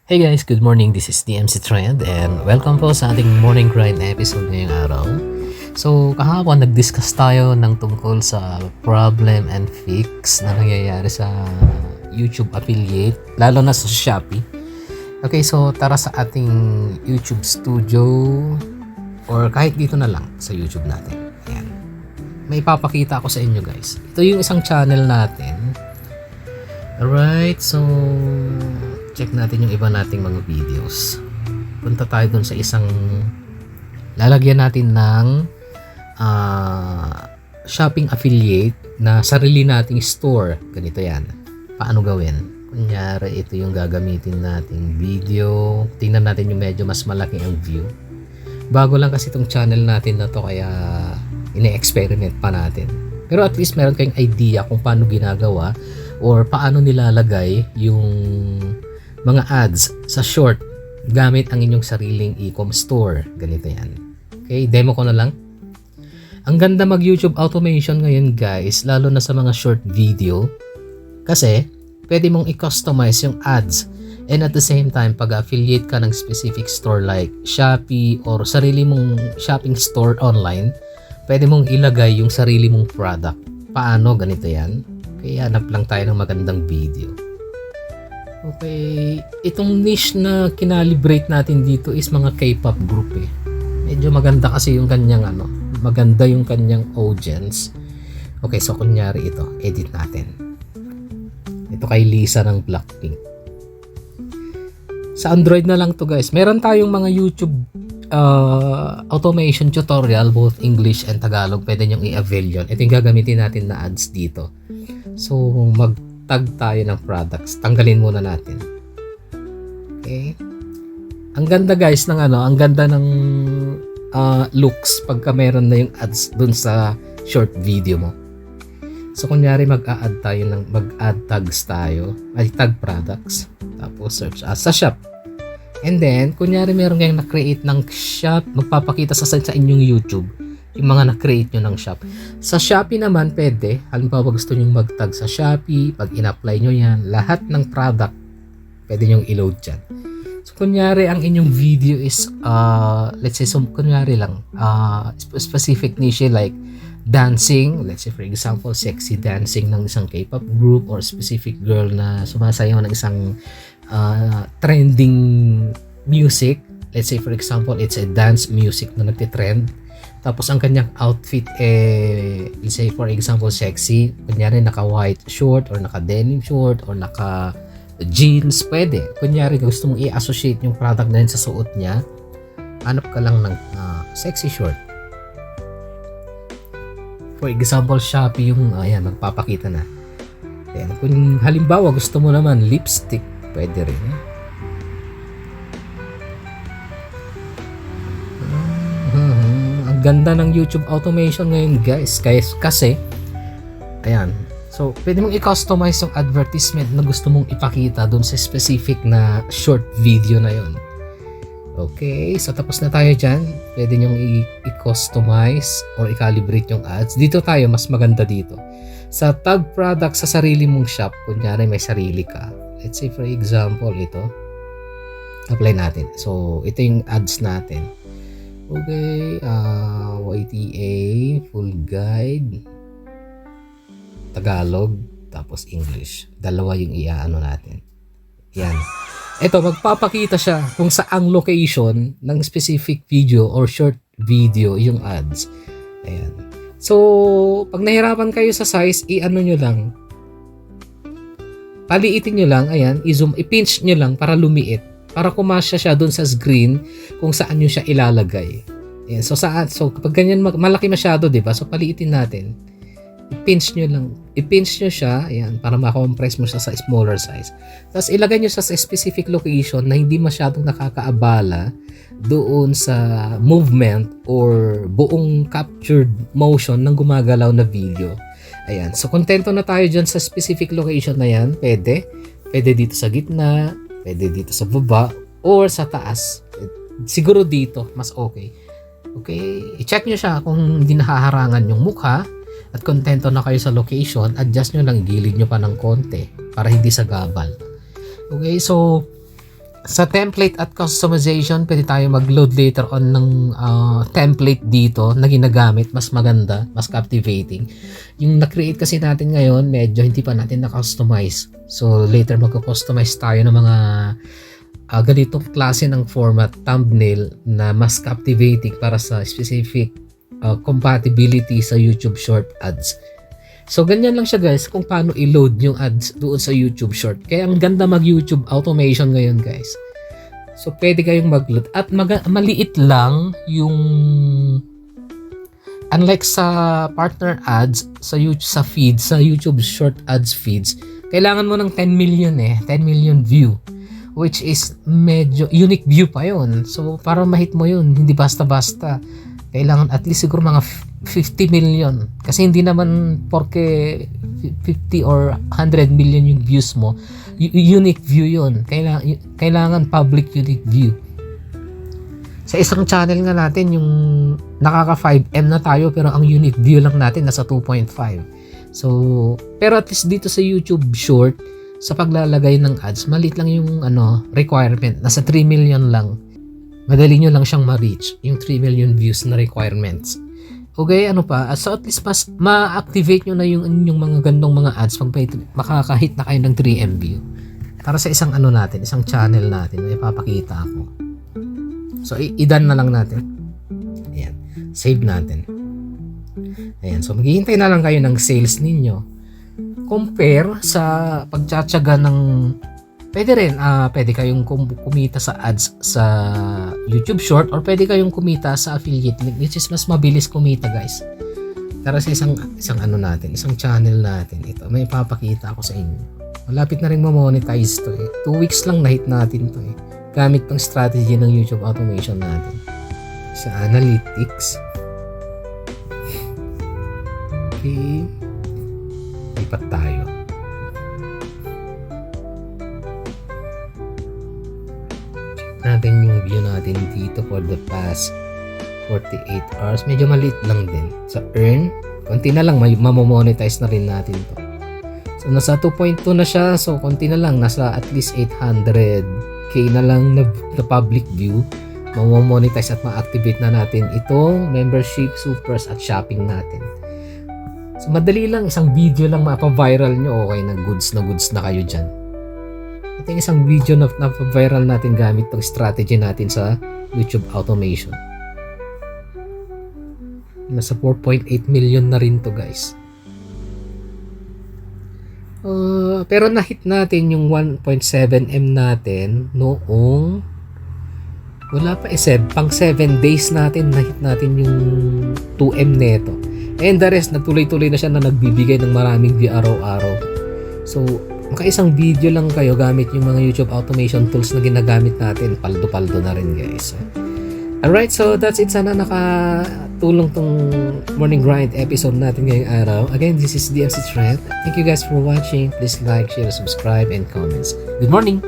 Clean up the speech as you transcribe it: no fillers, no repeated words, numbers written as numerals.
Hey guys, good morning. This is DMC Trend and welcome po sa ating morning grind episode ngayong araw. So, kahapon nag-discuss tayo ng tungkol sa problem and fix na nangyayari sa YouTube affiliate, lalo na sa Shopee. Okay, so tara sa ating YouTube studio or kahit dito na lang sa YouTube natin. Ayan. May ipapakita ako sa inyo guys. Ito yung isang channel natin. Alright, so check natin yung iba nating mga videos. Punta tayo dun sa isang lalagyan natin ng shopping affiliate na sarili nating store. Ganito yan. Paano gawin? Kunyari, ito yung gagamitin nating video. Tingnan natin yung medyo mas malaki ang view. Bago lang kasi itong channel natin na to kaya ine-experiment pa natin. Pero at least meron kayong idea kung paano ginagawa or paano nilalagay yung mga ads sa short gamit ang inyong sariling e-com store. Ganito yan. Okay, demo ko na lang. Ang ganda mag YouTube automation ngayon guys, lalo na sa mga short video kasi pwede mong i-customize yung ads and at the same time pag-affiliate ka ng specific store like Shopee or sarili mong shopping store online, pwede mong ilagay yung sarili mong product. Paano? Ganito yan. Kaya hanap lang tayo ng magandang video. Okay, itong niche na kinalibrate natin dito is mga K-pop group eh. Medyo maganda kasi yung kanyang maganda yung kanyang audience. Okay, so kunyari ito, edit natin. Ito kay Lisa ng Blackpink. Sa Android na lang to guys. Meron tayong mga YouTube automation tutorial, both English and Tagalog. Pwede nyong i-avail yun. Ito yung gagamitin natin na ads dito. So, mag-tag tayo ng products. Tanggalin muna natin. Okay. Ang ganda guys ng ang ganda ng looks pagka meron na yung ads dun sa short video mo. So, kunyari mag-a-add tayo mag-add tags tayo. Ay, tag products. Tapos, search sa shop. And then, kunyari meron kayong na-create ng shop, magpapakita sa inyong YouTube yung mga na-create nyo ng shop. Sa Shopee naman, pwede. Halimbawa, gusto nyo mag-tag sa Shopee, pag in-apply nyo yan, lahat ng product, pwede nyo i-load dyan. So, kunyari, ang inyong video is, let's say, kunyari lang, specific niche like dancing, let's say, for example, sexy dancing ng isang K-pop group or specific girl na sumasayaw ng isang trending music. Let's say, for example, it's a dance music na nagtitrend. Tapos ang kanyang outfit let's say for example sexy, kunyari naka white short or naka denim short or naka jeans, pwede. Kunyari gusto mong i-associate yung product na yun sa suot niya, hanap ka lang ng sexy short. For example, Shopee yung magpapakita na. Then, kung halimbawa gusto mo naman lipstick, pwede rin. Ganda ng YouTube automation ngayon guys kasi ayan, so pwede mong i-customize yung advertisement na gusto mong ipakita dun sa specific na short video na yon. Okay, so tapos na tayo dyan. Pwede nyong i-customize or i-calibrate yung ads. Dito tayo, mas maganda dito sa tag product sa sarili mong shop. Kunyari may sarili ka, let's say for example ito, apply natin. So ito yung ads natin. Okay, YTA, full guide, Tagalog, tapos English. Dalawa yung natin. Yan. Ito, magpapakita siya kung saang location ng specific video or short video yung ads. Ayan. So, pag nahirapan kayo sa size, nyo lang. Paliitin nyo lang, ayan, i-zoom, i-pinch nyo lang para lumiit. Para kumasya siya doon sa screen kung saan nyo siya ilalagay. Ayan. So kapag ganyan malaki masyado, diba? So paliitin natin. I-pinch nyo lang. I-pinch nyo siya, ayan, para ma-compress mo siya sa smaller size. Tapos ilagay nyo siya sa specific location na hindi masyadong nakakaabala doon sa movement or buong captured motion ng gumagalaw na video. Ayan. So kontento na tayo dyan sa specific location na yan. Pwede. Pwede dito sa gitna. Pwede dito sa baba or sa taas. Siguro dito, mas okay. Okay, i-check nyo siya kung hindi nahaharangan yung mukha at kontento na kayo sa location, adjust nyo lang, gilid nyo pa ng konti para hindi sa gabal. Okay, so Sa template at customization, pwede tayo mag-load later on ng template dito na ginagamit, mas maganda, mas captivating. Yung na-create kasi natin ngayon, medyo hindi pa natin na-customize. So later magko-customize tayo ng mga ganitong klase ng format, thumbnail na mas captivating para sa specific compatibility sa YouTube Short ads. So ganyan lang siya guys kung paano i-load yung ads doon sa YouTube Short. Kaya ang ganda mag-YouTube automation ngayon guys. So pwede kayong mag-load at maliit lang yung unlike sa partner ads sa YouTube, sa feeds, sa YouTube Short ads feeds, kailangan mo ng 10 million 10 million view, which is medyo unique view pa yon. So para ma-hit mo yun, hindi basta-basta. Kailangan at least siguro mga 50 million. Kasi hindi naman porke 50 or 100 million yung views mo. Unique view yun. Kailangan public unique view. Sa isang channel nga natin, yung nakaka 5M na tayo pero ang unique view lang natin nasa 2.5. So, pero at least dito sa YouTube Short, sa paglalagay ng ads, maliit lang yung requirement. Nasa 3 million lang. Madali nyo lang siyang ma-reach yung 3 million views na requirements. Okay, so at least mas ma-activate nyo na yung mga gandong mga ads pag makakahit na kayo ng 3M view. Para sa isang natin, isang channel natin na ipapakita ako. So, i-done na lang natin. Ayan. Save natin. Ayan. So, maghihintay na lang kayo ng sales ninyo. Compare sa pagtsatsaga ng pwede kayong kumita sa ads sa YouTube Short or pwede kayong kumita sa affiliate link, which is mas mabilis kumita guys. Tara sa isang natin, isang channel natin. Ito, may ipapakita ako sa inyo. Malapit na rin ma-monetize to 2 weeks lang na-hit natin to gamit pang strategy ng YouTube automation natin. Sa analytics. Okay. Lipat tayo. Natin yung view natin dito for the past 48 hours. Medyo maliit lang din. Sa earn, konti na lang, mamomonetize na rin natin to. So, nasa 2.2 na siya. So, konti na lang. Nasa at least 800k na lang na public view. Mamomonetize at ma-activate na natin itong membership, supers at shopping natin. So, madali lang. Isang video lang mapa-viral nyo. Okay na goods na kayo dyan. Ito yung isang video na viral natin gamit itong strategy natin sa YouTube automation. Nasa 4.8 million na rin to guys. Pero na-hit natin yung 1.7M natin noong wala pa pang 7 days natin na-hit natin yung 2M neto. And the rest, nagtuloy-tuloy na siya na nagbibigay ng maraming view araw-araw. So, makaisang video lang kayo gamit yung mga YouTube automation tools na ginagamit natin. Paldo-paldo na rin guys. Alright, so that's it. Sana nakatulong tong morning grind episode natin ngayong araw. Again, this is DMC Trent. Thank you guys for watching. Please like, share, subscribe, and comments. Good morning!